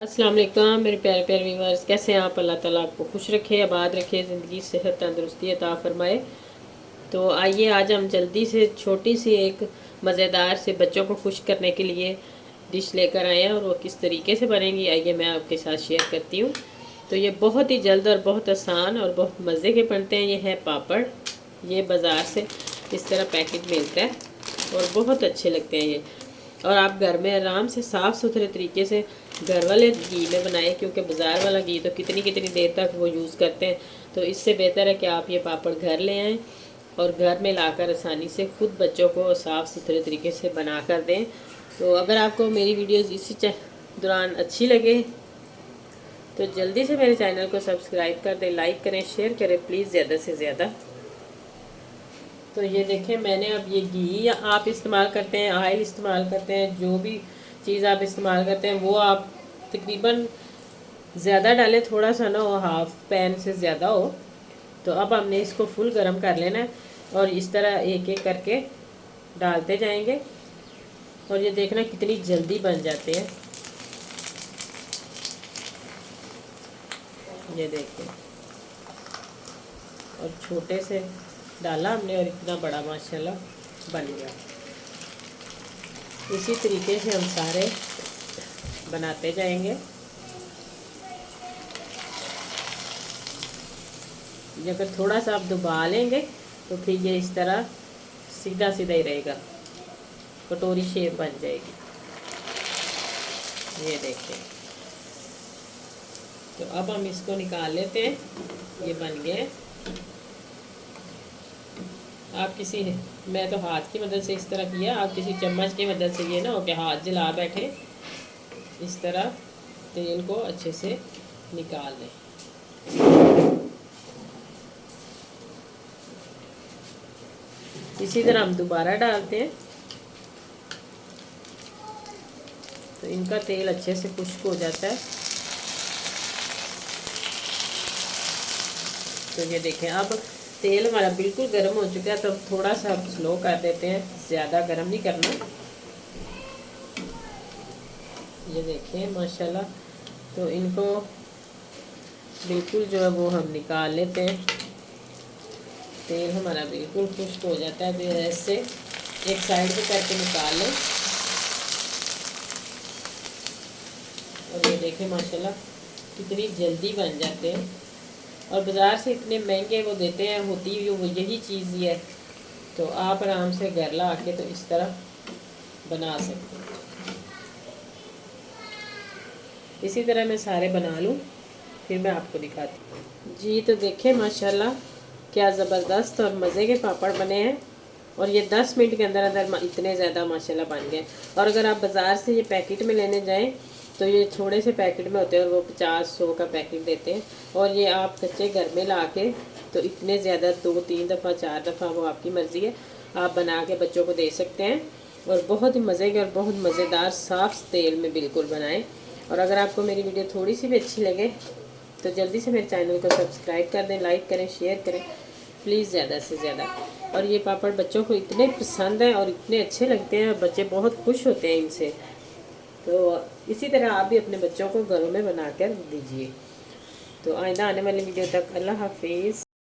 अस्सलाम वालेकुम मेरे प्यारे प्यारे व्यूवर्स, कैसे हैं आप। अल्लाह ताला आपको खुश रखे, आबाद रखे, ज़िंदगी सेहत तंदुरुस्ती अता फरमाए। तो आइए आज हम जल्दी से छोटी सी एक मज़ेदार से बच्चों को खुश करने के लिए डिश लेकर आए हैं और वो किस तरीके से बनेंगी आइए मैं आपके साथ शेयर करती हूँ। तो ये बहुत ही जल्द और बहुत आसान और बहुत मज़े के बनते हैं। ये है पापड़। ये बाज़ार से इस तरह पैकेट मिलता है और बहुत अच्छे लगते हैं ये। और आप घर में आराम से साफ़ सुथरे तरीके से घर वाले घी में बनाएं, क्योंकि बाज़ार वाला घी तो कितनी कितनी देर तक वो यूज़ करते हैं। तो इससे बेहतर है कि आप ये पापड़ घर ले आएँ और घर में लाकर आसानी से खुद बच्चों को साफ़ सुथरे तरीके से बना कर दें। तो अगर आपको मेरी वीडियोज़ इसी दौरान अच्छी लगे तो जल्दी से मेरे चैनल को सब्सक्राइब कर दें, लाइक करें, शेयर करें प्लीज़ ज़्यादा से ज़्यादा। तो ये देखें मैंने अब ये घी या आप इस्तेमाल करते हैं, ऑयल इस्तेमाल करते हैं, जो भी चीज़ आप इस्तेमाल करते हैं वो आप तकरीबन ज़्यादा डालें, थोड़ा सा ना हो, हाफ पैन से ज़्यादा हो। तो अब हमने इसको फुल गरम कर लेना है और इस तरह एक एक करके डालते जाएंगे और ये देखना कितनी जल्दी बन जाते हैं। ये देखें, और छोटे से डाला हमने और इतना बड़ा माशाल्लाह बन गया। इसी तरीके से हम सारे बनाते जाएंगे। अगर थोड़ा सा आप दबा लेंगे तो फिर ये इस तरह सीधा सीधा ही रहेगा, कटोरी शेप बन जाएगी। ये देखें, तो अब हम इसको निकाल लेते हैं। ये बन गए। आप किसी, मैं तो हाथ की मदद से इस तरह किया, आप किसी चम्मच की मदद से, ये ना हो कि हाथ जला बैठे, इस तरह तेल को अच्छे से निकाल लें। इसी तरह हम दोबारा डालते हैं तो इनका तेल अच्छे से खुश्क हो जाता है। तो ये देखें अब तेल हमारा बिल्कुल गर्म हो चुका है, तो थोड़ा सा स्लो कर देते हैं, ज़्यादा गर्म नहीं करना। ये देखें माशाल्लाह, तो इनको बिल्कुल जो है वो हम निकाल लेते हैं। तेल हमारा बिल्कुल खुश्क हो जाता है, तो ऐसे एक साइड पे करके निकाल लें। और ये देखें माशाल्लाह कितनी जल्दी बन जाते हैं। और बाज़ार से इतने महंगे वो देते हैं, होती वो यही चीज़ ही है। तो आप आराम से घर ला के तो इस तरह बना सकते हैं। इसी तरह मैं सारे बना लूँ फिर मैं आपको दिखाती हूँ। जी तो देखें माशाल्लाह क्या ज़बरदस्त और मज़े के पापड़ बने हैं और ये 10 मिनट के अंदर अंदर इतने ज़्यादा माशाल्लाह बन गए। और अगर आप बाज़ार से ये पैकेट में लेने जाएं तो ये थोड़े से पैकेट में होते हैं और वो 50-100 का पैकेट देते हैं। और ये आप कच्चे घर में ला के तो इतने ज़्यादा 2-3 दफ़ा 4 दफ़ा, वो आपकी मर्ज़ी है, आप बना के बच्चों को दे सकते हैं। और बहुत ही मज़े के और बहुत मज़ेदार साफ़ तेल में बिल्कुल बनाएं। और अगर आपको मेरी वीडियो थोड़ी सी भी अच्छी लगे तो जल्दी से मेरे चैनल को सब्सक्राइब कर दें, लाइक करें, शेयर करें प्लीज़ ज़्यादा से ज़्यादा। और ये पापड़ बच्चों को इतने पसंद हैं और इतने अच्छे लगते हैं और बच्चे बहुत खुश होते हैं इनसे। तो इसी तरह आप भी अपने बच्चों को घरों में बना कर दीजिए। तो आइंदा आने वाली वीडियो तक अल्लाह हाफिज़।